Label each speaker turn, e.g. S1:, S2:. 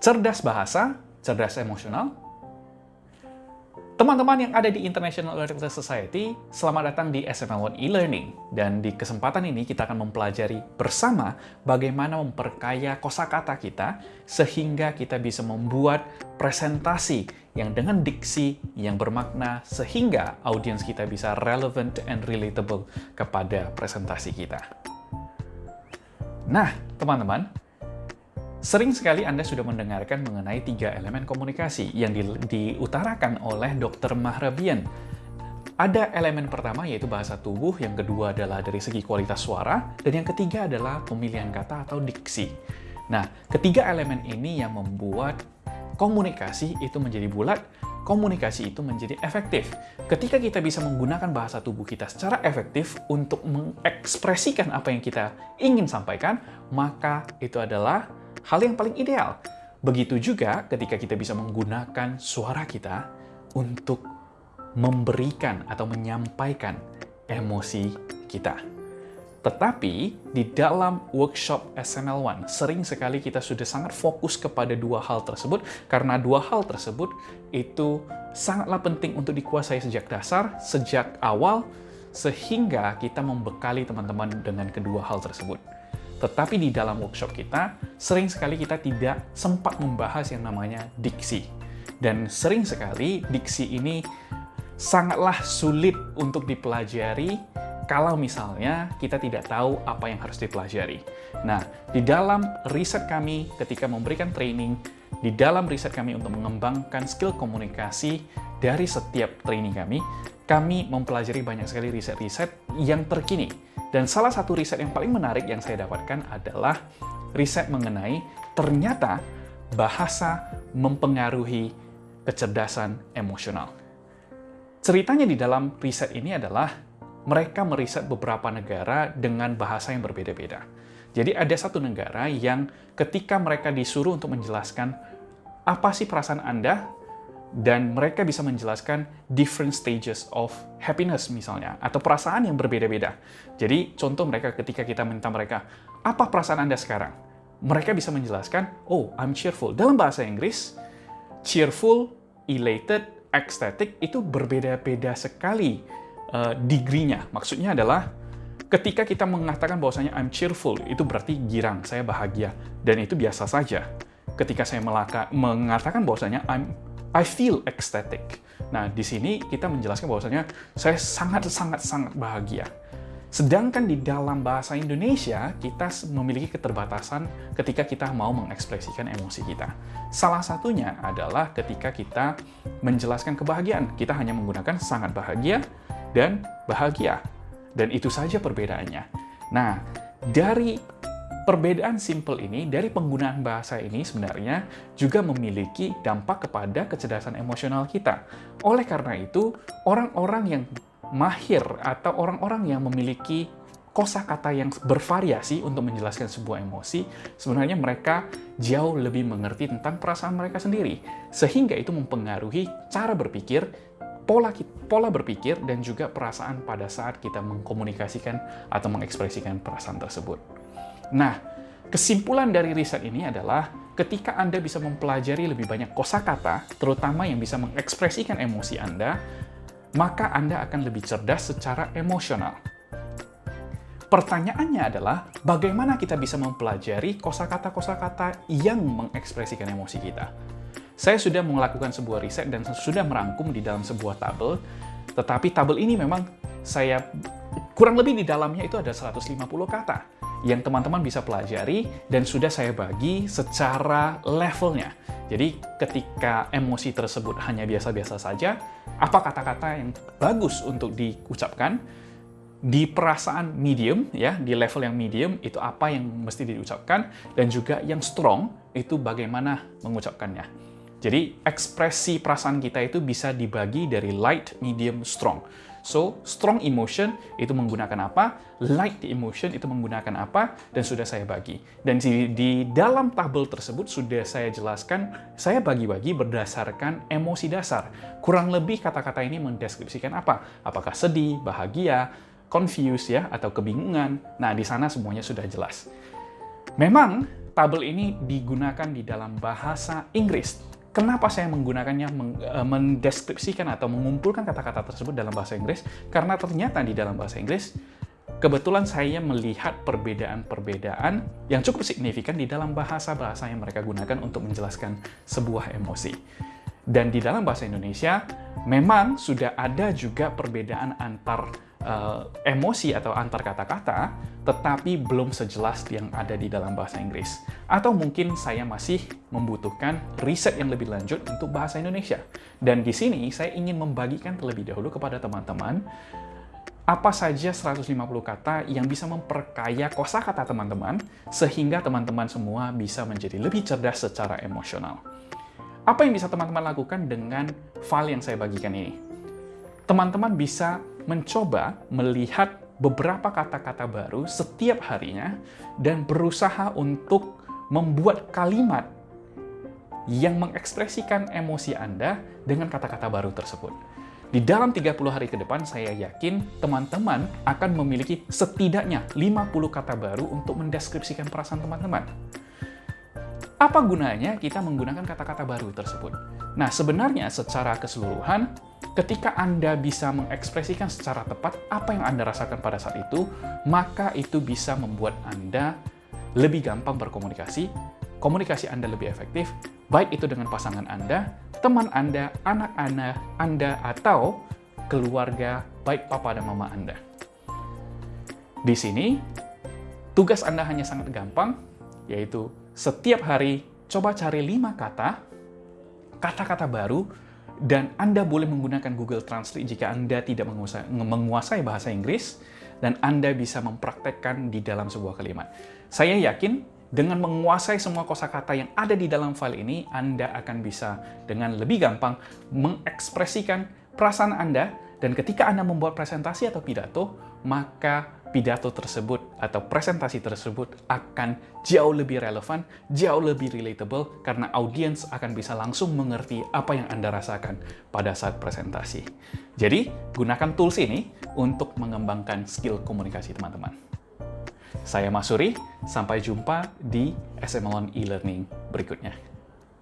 S1: cerdas bahasa, cerdas emosional. Teman-teman yang ada di International Electrical Society, selamat datang di SML1 e-learning. Dan di kesempatan ini kita akan mempelajari bersama bagaimana memperkaya kosakata kita sehingga kita bisa membuat presentasi yang dengan diksi yang bermakna sehingga audiens kita bisa relevant and relatable kepada presentasi kita. Nah, teman-teman, sering sekali Anda sudah mendengarkan mengenai 3 elemen komunikasi yang diutarakan oleh Dr. Mahrabian. Ada elemen pertama yaitu bahasa tubuh, yang kedua adalah dari segi kualitas suara, dan yang ketiga adalah pemilihan kata atau diksi. Nah, ketiga elemen ini yang membuat komunikasi itu menjadi bulat, komunikasi itu menjadi efektif. Ketika kita bisa menggunakan bahasa tubuh kita secara efektif untuk mengekspresikan apa yang kita ingin sampaikan, maka itu adalah hal yang paling ideal. Begitu juga ketika kita bisa menggunakan suara kita untuk memberikan atau menyampaikan emosi kita. Tetapi di dalam workshop SML1, sering sekali kita sudah sangat fokus kepada 2 hal tersebut, karena 2 hal tersebut itu sangatlah penting untuk dikuasai sejak dasar, sejak awal, sehingga kita membekali teman-teman dengan kedua hal tersebut. Tetapi di dalam workshop kita, sering sekali kita tidak sempat membahas yang namanya diksi. Dan sering sekali diksi ini sangatlah sulit untuk dipelajari kalau misalnya kita tidak tahu apa yang harus dipelajari. Nah, di dalam riset kami ketika memberikan training, di dalam riset kami untuk mengembangkan skill komunikasi dari setiap training kami mempelajari banyak sekali riset-riset yang terkini. Dan salah satu riset yang paling menarik yang saya dapatkan adalah riset mengenai ternyata bahasa mempengaruhi kecerdasan emosional. Ceritanya di dalam riset ini adalah mereka meriset beberapa negara dengan bahasa yang berbeda-beda. Jadi ada satu negara yang ketika mereka disuruh untuk menjelaskan apa sih perasaan Anda, dan mereka bisa menjelaskan different stages of happiness misalnya, atau perasaan yang berbeda-beda. Jadi contoh mereka ketika kita minta mereka, apa perasaan Anda sekarang? Mereka bisa menjelaskan, oh, I'm cheerful. Dalam bahasa Inggris, cheerful, elated, ecstatic itu berbeda-beda sekali degree-nya. Maksudnya adalah ketika kita mengatakan bahwasanya I'm cheerful, itu berarti girang, saya bahagia. Dan itu biasa saja. Ketika saya mengatakan bahwasanya I feel ecstatic. Nah, di sini kita menjelaskan bahwasanya saya sangat bahagia. Sedangkan di dalam bahasa Indonesia, kita memiliki keterbatasan ketika kita mau mengekspresikan emosi kita. Salah satunya adalah ketika kita menjelaskan kebahagiaan. Kita hanya menggunakan sangat bahagia dan bahagia. Dan itu saja perbedaannya. Nah, dari perbedaan simple ini, dari penggunaan bahasa ini sebenarnya juga memiliki dampak kepada kecerdasan emosional kita. Oleh karena itu, orang-orang yang mahir atau orang-orang yang memiliki kosakata yang bervariasi untuk menjelaskan sebuah emosi, sebenarnya mereka jauh lebih mengerti tentang perasaan mereka sendiri. Sehingga itu mempengaruhi cara berpikir, pola berpikir, dan juga perasaan pada saat kita mengkomunikasikan atau mengekspresikan perasaan tersebut. Nah, kesimpulan dari riset ini adalah ketika Anda bisa mempelajari lebih banyak kosakata, terutama yang bisa mengekspresikan emosi Anda, maka Anda akan lebih cerdas secara emosional. Pertanyaannya adalah, bagaimana kita bisa mempelajari kosakata-kosakata yang mengekspresikan emosi kita? Saya sudah melakukan sebuah riset dan sudah merangkum di dalam sebuah tabel, tetapi tabel ini memang saya kurang lebih di dalamnya itu ada 150 kata yang teman-teman bisa pelajari dan sudah saya bagi secara levelnya. Jadi ketika emosi tersebut hanya biasa-biasa saja, apa kata-kata yang bagus untuk diucapkan? Di perasaan medium, ya, di level yang medium, itu apa yang mesti diucapkan, dan juga yang strong, itu bagaimana mengucapkannya. Jadi ekspresi perasaan kita itu bisa dibagi dari light, medium, strong. So, strong emotion itu menggunakan apa, light emotion itu menggunakan apa, dan sudah saya bagi. Dan di dalam tabel tersebut sudah saya jelaskan, saya bagi-bagi berdasarkan emosi dasar. Kurang lebih kata-kata ini mendeskripsikan apa? Apakah sedih, bahagia, confused ya, atau kebingungan. Nah, di sana semuanya sudah jelas. Memang tabel ini digunakan di dalam bahasa Inggris. Kenapa saya menggunakannya, mendeskripsikan atau mengumpulkan kata-kata tersebut dalam bahasa Inggris? Karena ternyata di dalam bahasa Inggris, kebetulan saya melihat perbedaan-perbedaan yang cukup signifikan di dalam bahasa-bahasa yang mereka gunakan untuk menjelaskan sebuah emosi. Dan di dalam bahasa Indonesia, memang sudah ada juga perbedaan antar emosi atau antar kata-kata, tetapi belum sejelas yang ada di dalam bahasa Inggris. Atau mungkin saya masih membutuhkan riset yang lebih lanjut untuk bahasa Indonesia. Dan di sini saya ingin membagikan terlebih dahulu kepada teman-teman apa saja 150 kata yang bisa memperkaya kosakata teman-teman sehingga teman-teman semua bisa menjadi lebih cerdas secara emosional. Apa yang bisa teman-teman lakukan dengan file yang saya bagikan ini? Teman-teman bisa mencoba melihat beberapa kata-kata baru setiap harinya dan berusaha untuk membuat kalimat yang mengekspresikan emosi Anda dengan kata-kata baru tersebut. Di dalam 30 hari ke depan, saya yakin teman-teman akan memiliki setidaknya 50 kata baru untuk mendeskripsikan perasaan teman-teman. Apa gunanya kita menggunakan kata-kata baru tersebut? Nah, sebenarnya secara keseluruhan, ketika Anda bisa mengekspresikan secara tepat apa yang Anda rasakan pada saat itu, maka itu bisa membuat Anda lebih gampang berkomunikasi, komunikasi Anda lebih efektif, baik itu dengan pasangan Anda, teman Anda, anak-anak Anda, atau keluarga, baik papa dan mama Anda. Di sini, tugas Anda hanya sangat gampang, yaitu setiap hari coba cari 5 kata-kata baru, dan Anda boleh menggunakan Google Translate jika Anda tidak menguasai bahasa Inggris, dan Anda bisa mempraktekkan di dalam sebuah kalimat. Saya yakin dengan menguasai semua kosakata yang ada di dalam file ini, Anda akan bisa dengan lebih gampang mengekspresikan perasaan Anda, dan ketika Anda membuat presentasi atau pidato, maka pidato tersebut atau presentasi tersebut akan jauh lebih relevan, jauh lebih relatable, karena audiens akan bisa langsung mengerti apa yang Anda rasakan pada saat presentasi. Jadi, gunakan tools ini untuk mengembangkan skill komunikasi teman-teman. Saya Mas Suri, sampai jumpa di SMLon e-learning berikutnya.